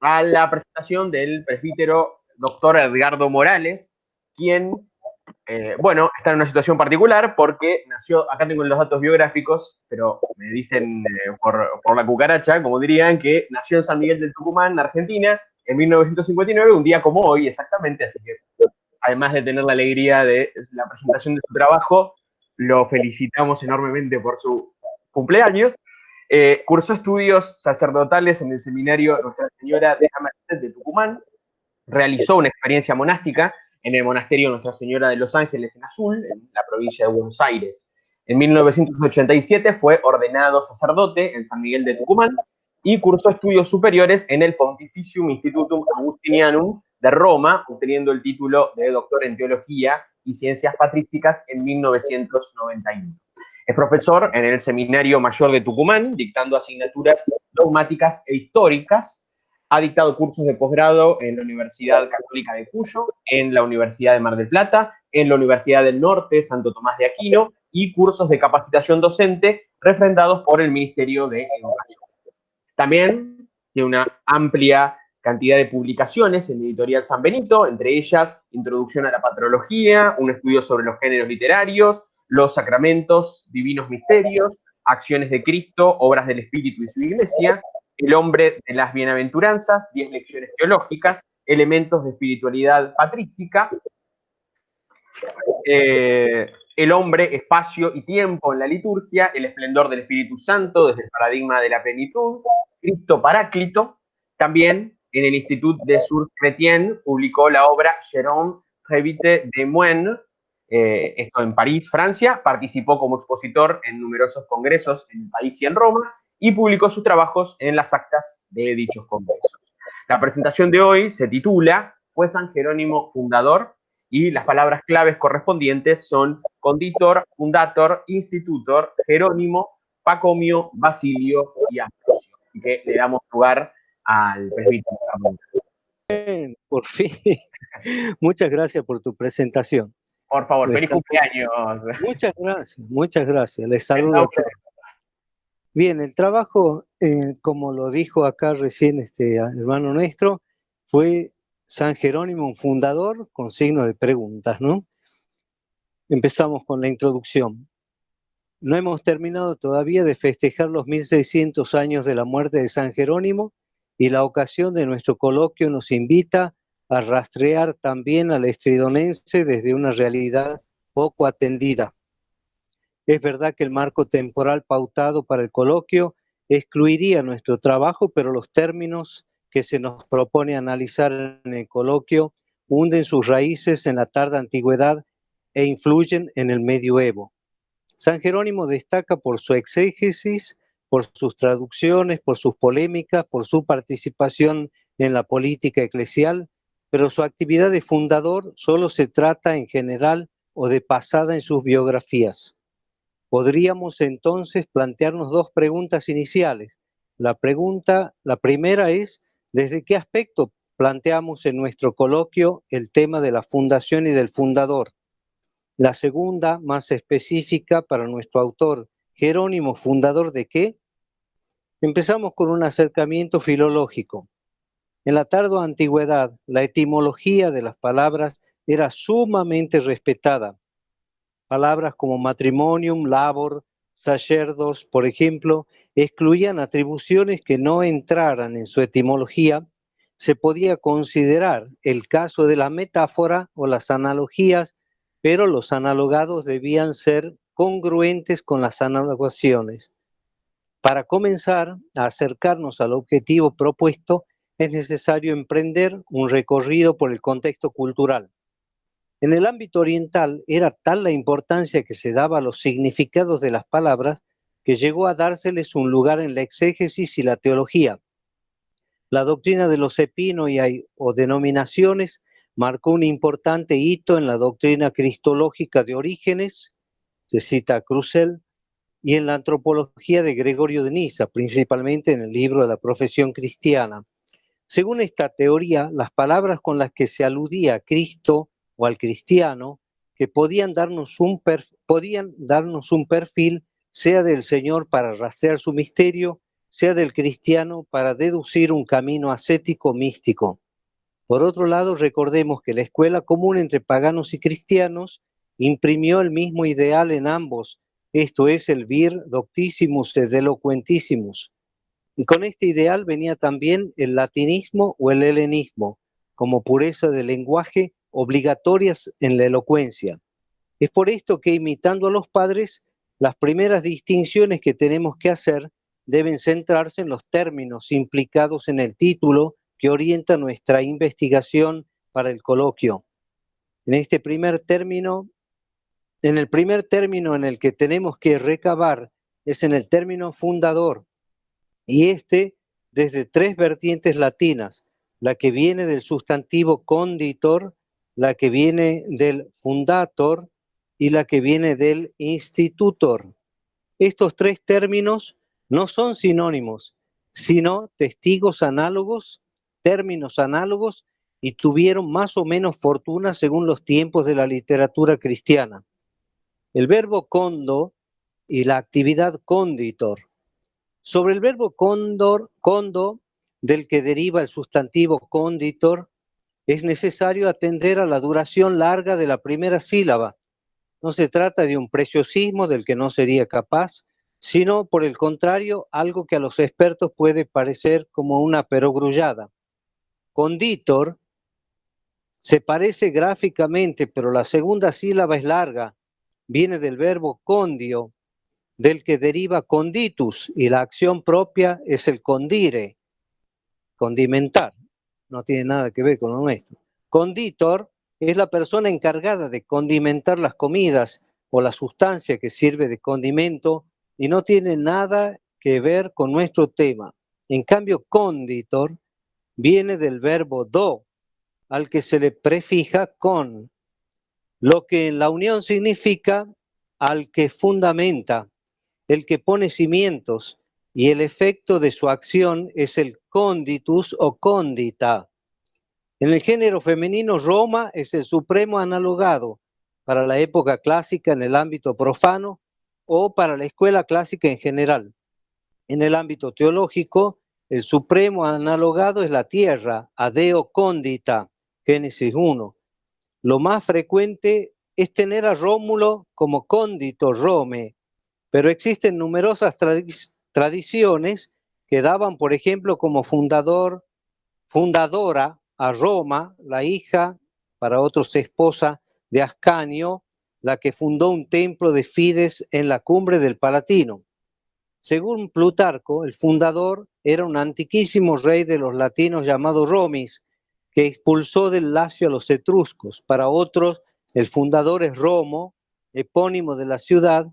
a la presentación del presbítero doctor Edgardo Morales, quien, bueno, está en una situación particular porque nació, acá tengo los datos biográficos, pero me dicen por la cucaracha, como dirían, que nació en San Miguel del Tucumán, Argentina, en 1959, un día como hoy exactamente, así que además de tener la alegría de la presentación de su trabajo, lo felicitamos enormemente por su cumpleaños. Cursó estudios sacerdotales en el seminario Nuestra Señora de la Merced de Tucumán, realizó una experiencia monástica en el monasterio Nuestra Señora de los Ángeles en Azul, en la provincia de Buenos Aires. En 1987 fue ordenado sacerdote en San Miguel de Tucumán y cursó estudios superiores en el Pontificium Institutum Augustinianum de Roma, obteniendo el título de doctor en teología y ciencias patrísticas en 1991. Es profesor en el Seminario Mayor de Tucumán, dictando asignaturas dogmáticas e históricas. Ha dictado cursos de posgrado en la Universidad Católica de Cuyo, en la Universidad de Mar del Plata, en la Universidad del Norte, Santo Tomás de Aquino, y cursos de capacitación docente refrendados por el Ministerio de Educación. También tiene una amplia cantidad de publicaciones en Editorial San Benito, entre ellas Introducción a la Patrología, un estudio sobre los géneros literarios, los sacramentos, divinos misterios, acciones de Cristo, obras del Espíritu y su Iglesia, el hombre de las bienaventuranzas, 10 lecciones teológicas, elementos de espiritualidad patrística, el hombre, espacio y tiempo en la liturgia, el esplendor del Espíritu Santo desde el paradigma de la plenitud, Cristo Paráclito. También en el Institut de Sources Chrétiennes publicó la obra Jérôme Révité de Moine, esto en París, Francia. Participó como expositor en numerosos congresos en París y en Roma y publicó sus trabajos en las actas de dichos congresos. La presentación de hoy se titula ¿Fue San Jerónimo fundador? Y las palabras claves correspondientes son conditor, fundator, institutor, Jerónimo, Pacomio, Basilio y Ambrosio. Así que le damos lugar al presbítero. Por fin. Muchas gracias por tu presentación. Por favor, feliz cumpleaños. Muchas gracias. Les saludo a todos. Bien, el trabajo, como lo dijo acá recién este hermano nuestro, fue San Jerónimo, un fundador, con signo de preguntas, ¿no? Empezamos con la introducción. No hemos terminado todavía de festejar los 1600 años de la muerte de San Jerónimo y la ocasión de nuestro coloquio nos invita a rastrear también al estridonense desde una realidad poco atendida. Es verdad que el marco temporal pautado para el coloquio excluiría nuestro trabajo, pero los términos que se nos propone analizar en el coloquio hunden sus raíces en la tarda antigüedad e influyen en el medioevo. San Jerónimo destaca por su exégesis, por sus traducciones, por sus polémicas, por su participación en la política eclesial, pero su actividad de fundador solo se trata en general o de pasada en sus biografías. Podríamos entonces plantearnos dos preguntas iniciales. La primera es, ¿desde qué aspecto planteamos en nuestro coloquio el tema de la fundación y del fundador? La segunda, más específica para nuestro autor, Jerónimo, ¿fundador de qué? Empezamos con un acercamiento filológico. En la tarda antigüedad, la etimología de las palabras era sumamente respetada. Palabras como matrimonium, labor, sacerdos, por ejemplo, excluían atribuciones que no entraran en su etimología. Se podía considerar el caso de la metáfora o las analogías, pero los analogados debían ser congruentes con las analogaciones. Para comenzar a acercarnos al objetivo propuesto, es necesario emprender un recorrido por el contexto cultural. En el ámbito oriental era tal la importancia que se daba a los significados de las palabras que llegó a dárseles un lugar en la exégesis y la teología. La doctrina de los epínoi o denominaciones marcó un importante hito en la doctrina cristológica de Orígenes, se cita a Crusel, y en la antropología de Gregorio de Niza, principalmente en el libro de la Profesión Cristiana. Según esta teoría, las palabras con las que se aludía a Cristo o al cristiano, que podían darnos un perfil, sea del Señor para rastrear su misterio, sea del cristiano para deducir un camino ascético místico. Por otro lado, recordemos que la escuela común entre paganos y cristianos imprimió el mismo ideal en ambos, esto es el vir doctissimus et eloquentissimus. Y con este ideal venía también el latinismo o el helenismo, como pureza de lenguaje obligatorias en la elocuencia. Es por esto que, imitando a los padres, las primeras distinciones que tenemos que hacer deben centrarse en los términos implicados en el título que orienta nuestra investigación para el coloquio. En el primer término en el que tenemos que recabar es en el término fundador, y desde tres vertientes latinas, la que viene del sustantivo conditor, la que viene del fundator y la que viene del institutor. Estos tres términos no son sinónimos, sino testigos análogos, términos análogos, y tuvieron más o menos fortuna según los tiempos de la literatura cristiana. El verbo condo y la actividad conditor. Sobre el verbo condo, del que deriva el sustantivo conditor, es necesario atender a la duración larga de la primera sílaba. No se trata de un preciosismo del que no sería capaz, sino, por el contrario, algo que a los expertos puede parecer como una perogrullada. Conditor se parece gráficamente, pero la segunda sílaba es larga. Viene del verbo condio, del que deriva conditus, y la acción propia es el condire, condimentar. No tiene nada que ver con lo nuestro. Conditor es la persona encargada de condimentar las comidas o la sustancia que sirve de condimento, y no tiene nada que ver con nuestro tema. En cambio, conditor viene del verbo do, al que se le prefija con, lo que en la unión significa al que fundamenta, el que pone cimientos, y el efecto de su acción es el conditus o condita. En el género femenino, Roma es el supremo analogado para la época clásica en el ámbito profano o para la escuela clásica en general. En el ámbito teológico, el supremo analogado es la tierra, adeo condita, Génesis 1. Lo más frecuente es tener a Rómulo como condito Rome, pero existen numerosas tradiciones que daban, por ejemplo, como fundadora a Roma, la hija, para otros esposa de Ascanio, la que fundó un templo de Fides en la cumbre del Palatino. Según Plutarco, el fundador era un antiquísimo rey de los latinos llamado Romis, que expulsó del Lacio a los etruscos. Para otros, el fundador es Romo, epónimo de la ciudad.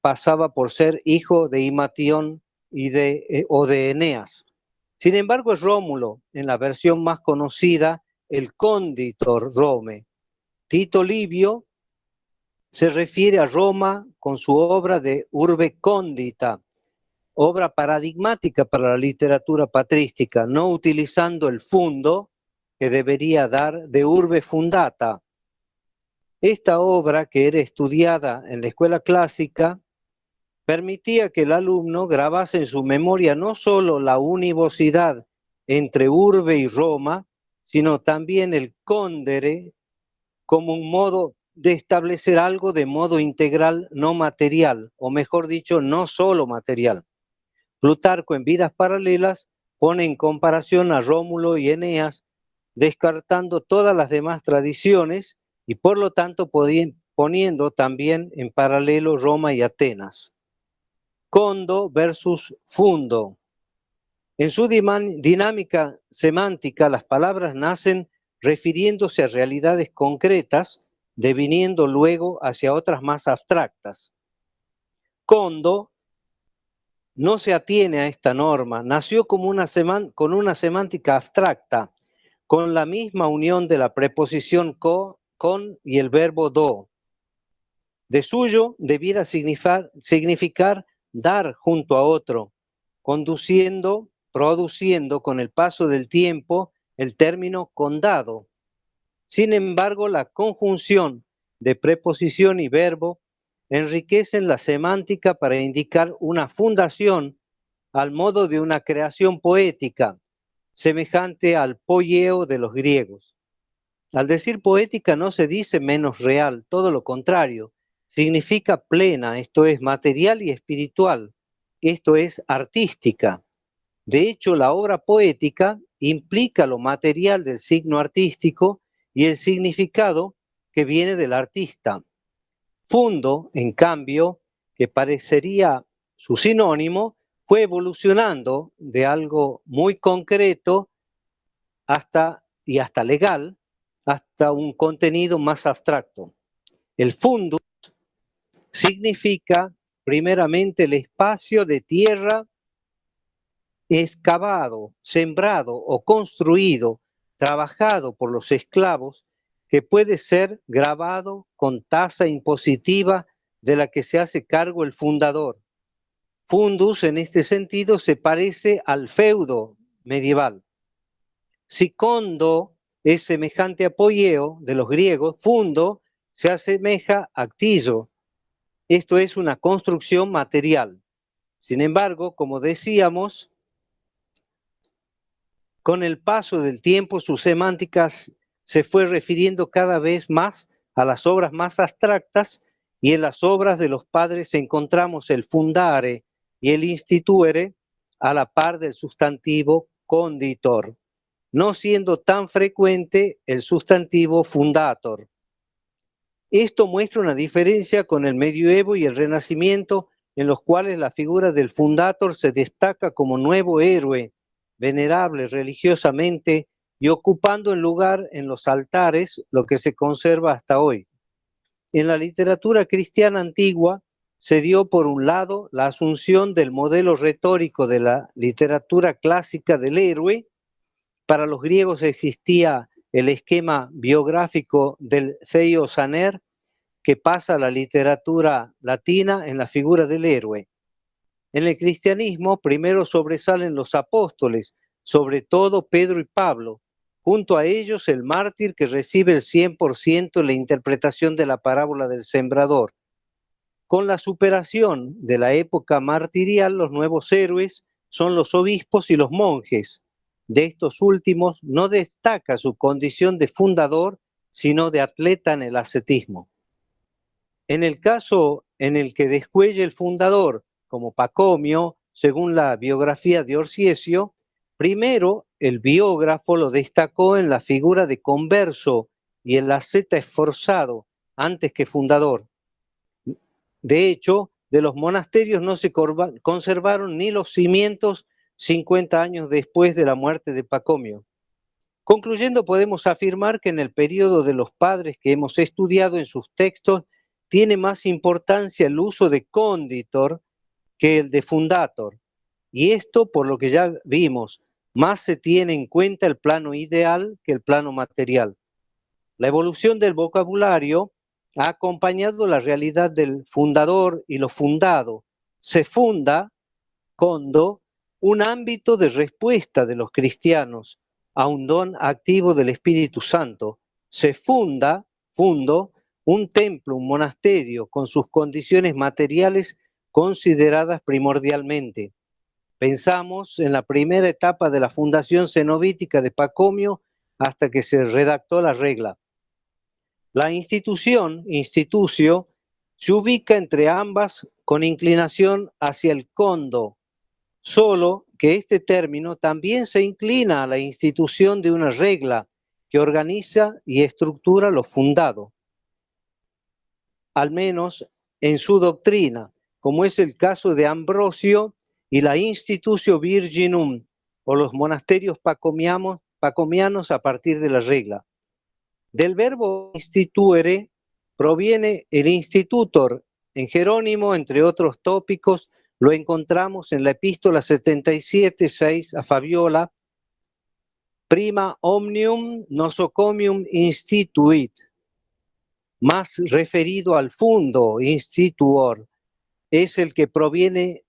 Pasaba por ser hijo de Imatión o de Eneas. Sin embargo, es Rómulo, en la versión más conocida, el conditor Rome. Tito Livio se refiere a Roma con su obra de Urbe Condita, obra paradigmática para la literatura patrística, no utilizando el fundo que debería dar de Urbe Fundata. Esta obra, que era estudiada en la escuela clásica, permitía que el alumno grabase en su memoria no solo la univocidad entre urbe y Roma, sino también el condere como un modo de establecer algo de modo integral, no material, o mejor dicho, no solo material. Plutarco, en Vidas Paralelas, pone en comparación a Rómulo y Eneas, descartando todas las demás tradiciones y por lo tanto poniendo también en paralelo Roma y Atenas. Condo versus fundo. En su dinámica semántica, las palabras nacen refiriéndose a realidades concretas, deviniendo luego hacia otras más abstractas. Condo no se atiene a esta norma, nació como con una semántica abstracta, con la misma unión de la preposición con y el verbo do. De suyo debiera significar dar junto a otro, produciendo con el paso del tiempo el término condado. Sin embargo, la conjunción de preposición y verbo enriquecen la semántica para indicar una fundación al modo de una creación poética, semejante al poieo de los griegos. Al decir poética no se dice menos real, todo lo contrario, significa plena, esto es material y espiritual, esto es artística. De hecho, la obra poética implica lo material del signo artístico y el significado que viene del artista. Fundo, en cambio, que parecería su sinónimo, fue evolucionando de algo muy concreto hasta legal, hasta un contenido más abstracto. El fundus significa primeramente el espacio de tierra excavado, sembrado o construido, trabajado por los esclavos, que puede ser grabado con tasa impositiva de la que se hace cargo el fundador. Fundus, en este sentido, se parece al feudo medieval. Sicondo es semejante a poieo de los griegos, fundo se asemeja a ctillo. Esto es una construcción material. Sin embargo, como decíamos, con el paso del tiempo sus semánticas se fue refiriendo cada vez más a las obras más abstractas, y en las obras de los padres encontramos el fundare y el instituere a la par del sustantivo conditor, no siendo tan frecuente el sustantivo fundator. Esto muestra una diferencia con el medioevo y el renacimiento, en los cuales la figura del fundator se destaca como nuevo héroe, venerable religiosamente y ocupando el lugar en los altares, lo que se conserva hasta hoy. En la literatura cristiana antigua se dio por un lado la asunción del modelo retórico de la literatura clásica del héroe. Para los griegos existía el esquema biográfico del Theos Aner, que pasa a la literatura latina en la figura del héroe. En el cristianismo primero sobresalen los apóstoles, sobre todo Pedro y Pablo. Junto a ellos el mártir que recibe el 100% en la interpretación de la parábola del sembrador. Con la superación de la época martirial, los nuevos héroes son los obispos y los monjes. De estos últimos no destaca su condición de fundador, sino de atleta en el ascetismo. En el caso en el que descuelle el fundador, como Pacomio, según la biografía de Orsiesio, primero el biógrafo lo destacó en la figura de converso y el asceta esforzado, antes que fundador. De hecho, de los monasterios no se conservaron ni los cimientos 50 años después de la muerte de Pacomio. Concluyendo, podemos afirmar que en el periodo de los padres que hemos estudiado en sus textos, tiene más importancia el uso de conditor que el de fundator. Y esto, por lo que ya vimos, más se tiene en cuenta el plano ideal que el plano material. La evolución del vocabulario ha acompañado la realidad del fundador y lo fundado. Se funda, condo, un ámbito de respuesta de los cristianos a un don activo del Espíritu Santo. Se funda, fundo, un templo, un monasterio, con sus condiciones materiales consideradas primordialmente. Pensamos en la primera etapa de la fundación cenobítica de Pacomio hasta que se redactó la regla. La institución, institucio, se ubica entre ambas con inclinación hacia el condo, solo que este término también se inclina a la institución de una regla que organiza y estructura lo fundado, al menos en su doctrina, como es el caso de Ambrosio y la Institutio Virginum, o los monasterios pacomianos a partir de la regla. Del verbo instituere proviene el institutor. En Jerónimo, entre otros tópicos, lo encontramos en la epístola 77:6 a Fabiola: prima omnium nosocomium instituit, más referido al fundo, instituor, es el que provee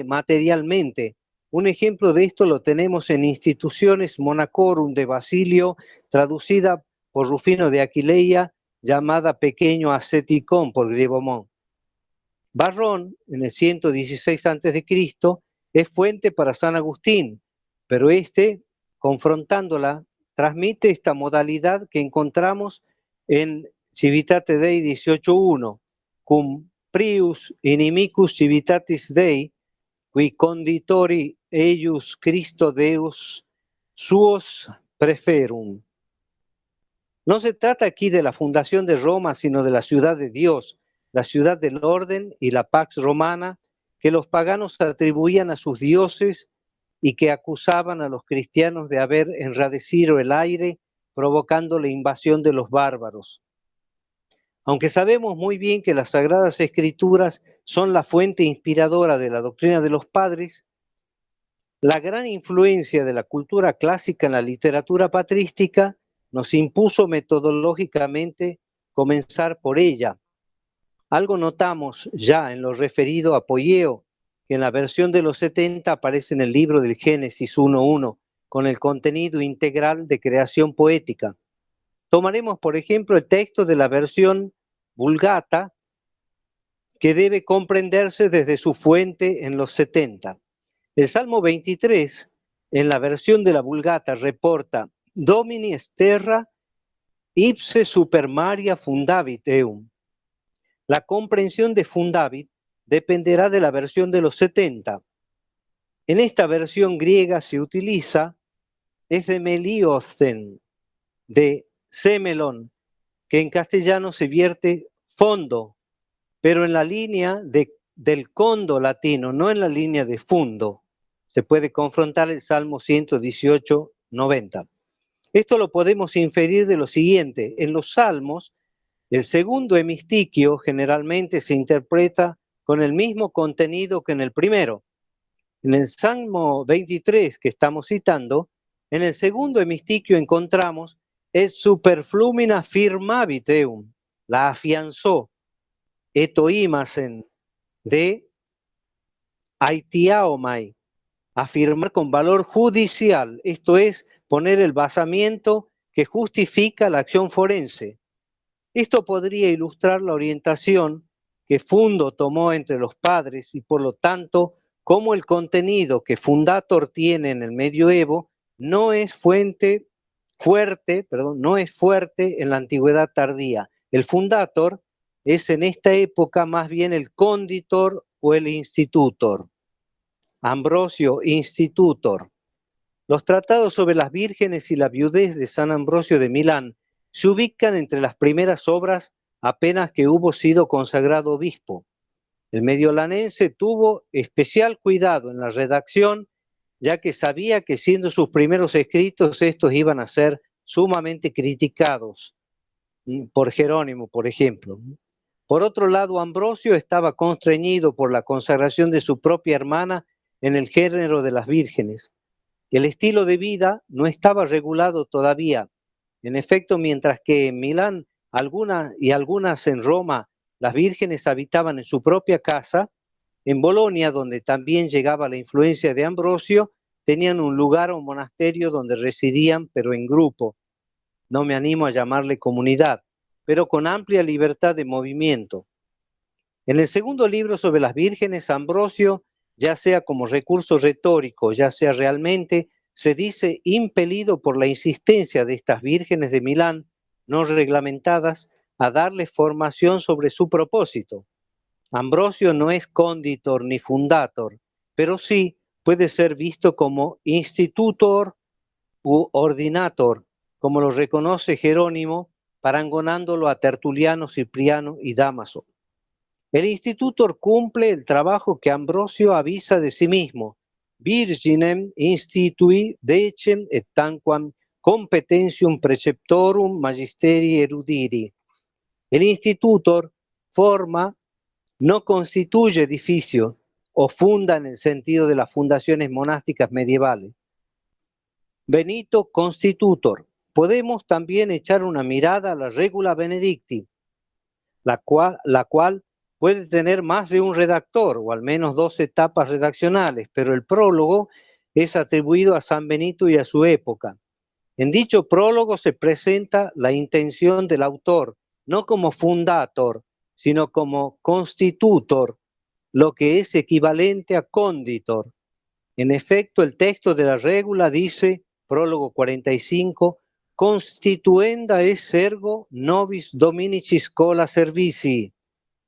materialmente. Un ejemplo de esto lo tenemos en Institutiones Monacorum de Basilio, traducida por Rufino de Aquileia, llamada Pequeño Asceticón por Griebomont. Varrón, en el 116 a.C., es fuente para San Agustín, pero confrontándola, transmite esta modalidad que encontramos en Civitate Dei 18.1, cum prius inimicus civitatis Dei, qui conditori eius Christo Deus suos preferum. No se trata aquí de la fundación de Roma, sino de la ciudad de Dios, la ciudad del orden y la pax romana que los paganos atribuían a sus dioses y que acusaban a los cristianos de haber enradecido el aire, provocando la invasión de los bárbaros. Aunque sabemos muy bien que las Sagradas Escrituras son la fuente inspiradora de la doctrina de los padres, la gran influencia de la cultura clásica en la literatura patrística nos impuso metodológicamente comenzar por ella. Algo notamos ya en lo referido a Polleo, que en la versión de los 70 aparece en el libro del Génesis 1.1, con el contenido integral de creación poética. Tomaremos, por ejemplo, el texto de la versión Vulgata, que debe comprenderse desde su fuente en los 70. El Salmo 23, en la versión de la Vulgata, reporta Domini est terra ipse super Maria fundavit eum. La comprensión de fundavit dependerá de la versión de los 70. En esta versión griega se utiliza esdemeliosten, de semelón, que en castellano se vierte fondo, pero en la línea del condo latino, no en la línea de fundo. Se puede confrontar el Salmo 118, 90. Esto lo podemos inferir de lo siguiente. En los Salmos, el segundo hemistiquio generalmente se interpreta con el mismo contenido que en el primero. En el Salmo 23 que estamos citando, en el segundo hemistiquio encontramos es superflumina firmavit eum, la afianzó, etoimasen, de aitiaomai, afirmar con valor judicial, esto es, poner el basamiento que justifica la acción forense. Esto podría ilustrar la orientación que Fundo tomó entre los padres y por lo tanto, cómo el contenido que Fundator tiene en el medioevo no es fuerte en la antigüedad tardía. El Fundator es en esta época más bien el Conditor o el Institutor. Ambrosio, Institutor. Los tratados sobre las vírgenes y la viudez de San Ambrosio de Milán se ubican entre las primeras obras apenas que hubo sido consagrado obispo. El mediolanense tuvo especial cuidado en la redacción, ya que sabía que siendo sus primeros escritos, estos iban a ser sumamente criticados por Jerónimo, por ejemplo. Por otro lado, Ambrosio estaba constreñido por la consagración de su propia hermana en el género de las vírgenes. El estilo de vida no estaba regulado todavía. En efecto, mientras que en Milán algunas en Roma, las vírgenes habitaban en su propia casa, en Bolonia, donde también llegaba la influencia de Ambrosio, tenían un lugar o monasterio donde residían, pero en grupo. No me animo a llamarle comunidad, pero con amplia libertad de movimiento. En el segundo libro sobre las vírgenes, Ambrosio, ya sea como recurso retórico, ya sea realmente, se dice impelido por la insistencia de estas vírgenes de Milán, no reglamentadas, a darles formación sobre su propósito. Ambrosio no es conditor ni fundator, pero sí puede ser visto como institutor u ordinator, como lo reconoce Jerónimo, parangonándolo a Tertuliano, Cipriano y Dámaso. El institutor cumple el trabajo que Ambrosio avisa de sí mismo, virginem institui decem et tanquam competentium preceptorum magisteri erudiri. El institutor forma, no constituye edificio o funda en el sentido de las fundaciones monásticas medievales. Benito constitutor. Podemos también echar una mirada a la Regula Benedicti, la cual puede tener más de un redactor o al menos 2 etapas redaccionales, pero el prólogo es atribuido a San Benito y a su época. En dicho prólogo se presenta la intención del autor, no como fundator, sino como constitutor, lo que es equivalente a conditor. En efecto, el texto de la regula dice, prólogo 45, constituenda es ergo nobis dominici schola servici.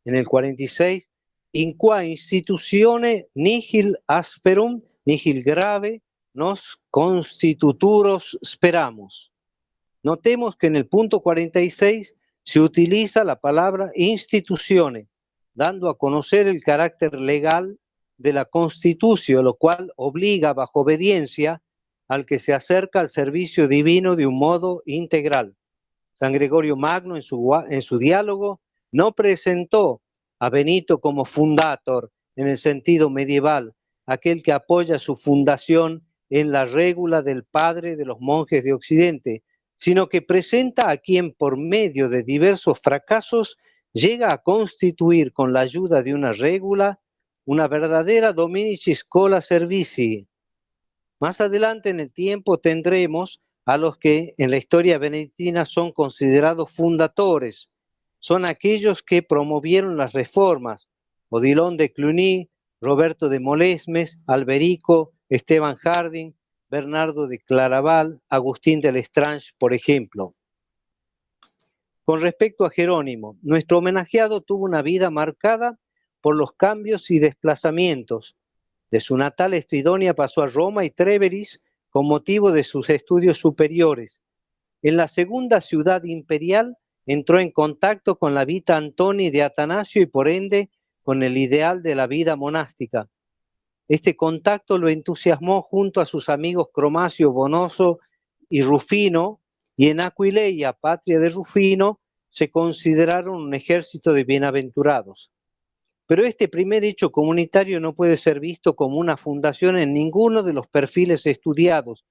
En el 46, in qua institutione nihil asperum, nihil grave, nos constituturos speramos. Notemos que en el punto 46 se utiliza la palabra instituzione, dando a conocer el carácter legal de la Constitución, lo cual obliga bajo obediencia al que se acerca al servicio divino de un modo integral. San Gregorio Magno en su diálogo no presentó a Benito como fundator en el sentido medieval, aquel que apoya su fundación en la regula del padre de los monjes de Occidente, sino que presenta a quien por medio de diversos fracasos llega a constituir con la ayuda de una regula una verdadera Dominici Schola Servici. Más adelante en el tiempo tendremos a los que en la historia benedictina son considerados fundatores. Son aquellos que promovieron las reformas. Odilon de Cluny, Roberto de Molesmes, Alberico, Esteban Harding, Bernardo de Claraval, Agustín de Lestrange, por ejemplo. Con respecto a Jerónimo, nuestro homenajeado tuvo una vida marcada por los cambios y desplazamientos. De su natal Estridonia pasó a Roma y Tréveris con motivo de sus estudios superiores. En la segunda ciudad imperial entró en contacto con la Vita Antoni de Atanasio y por ende con el ideal de la vida monástica. Este contacto lo entusiasmó junto a sus amigos Cromacio, Bonoso y Rufino, y en Aquileia, patria de Rufino, se consideraron un ejército de bienaventurados. Pero este primer hecho comunitario no puede ser visto como una fundación en ninguno de los perfiles estudiados.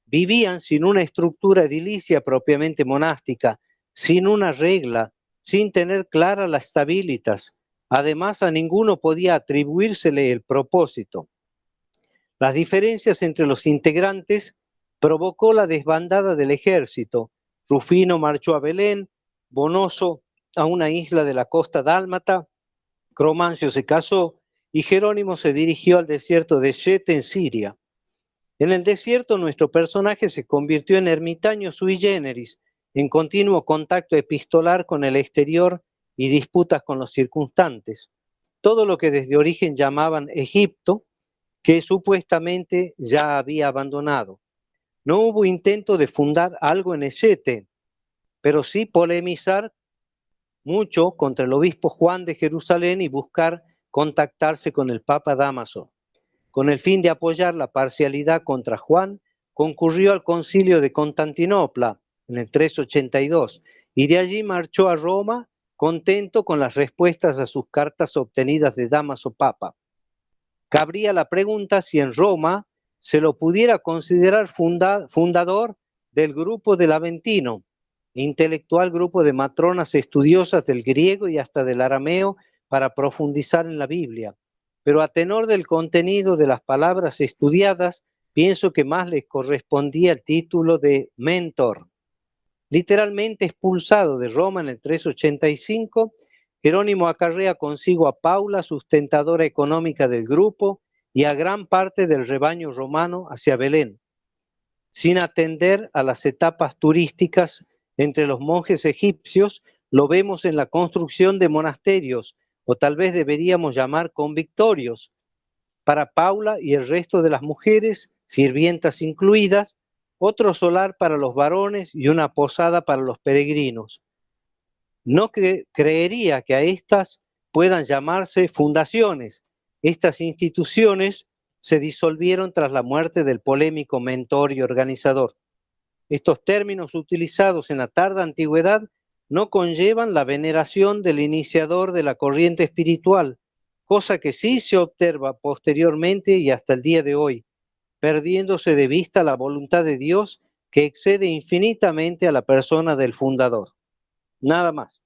Vivían sin una estructura edilicia propiamente monástica, sin una regla, sin tener clara las stabilitas. Además, a ninguno podía atribuírsele el propósito. Las diferencias entre los integrantes provocó la desbandada del ejército. Rufino marchó a Belén, Bonoso a una isla de la costa dálmata, Cromancio se casó y Jerónimo se dirigió al desierto de Shet en Siria. En el desierto nuestro personaje se convirtió en ermitaño sui generis, en continuo contacto epistolar con el exterior y disputas con los circunstantes. Todo lo que desde origen llamaban Egipto, que supuestamente ya había abandonado. No hubo intento de fundar algo en Esete, pero sí polemizar mucho contra el obispo Juan de Jerusalén y buscar contactarse con el Papa Dámaso. Con el fin de apoyar la parcialidad contra Juan, concurrió al concilio de Constantinopla en el 382 y de allí marchó a Roma contento con las respuestas a sus cartas obtenidas de Dámaso Papa. Cabría la pregunta si en Roma se lo pudiera considerar fundador del grupo del Aventino, intelectual grupo de matronas estudiosas del griego y hasta del arameo para profundizar en la Biblia. Pero a tenor del contenido de las palabras estudiadas, pienso que más le correspondía el título de mentor. Literalmente expulsado de Roma en el 385, Jerónimo acarrea consigo a Paula, sustentadora económica del grupo, y a gran parte del rebaño romano hacia Belén, sin atender a las etapas turísticas entre los monjes egipcios. Lo vemos en la construcción de monasterios, o tal vez deberíamos llamar convictorios, para Paula y el resto de las mujeres, sirvientas incluidas, otro solar para los varones y una posada para los peregrinos. No creería que a estas puedan llamarse fundaciones. Estas instituciones se disolvieron tras la muerte del polémico mentor y organizador. Estos términos utilizados en la tarda antigüedad no conllevan la veneración del iniciador de la corriente espiritual, cosa que sí se observa posteriormente y hasta el día de hoy, perdiéndose de vista la voluntad de Dios que excede infinitamente a la persona del fundador. Nada más.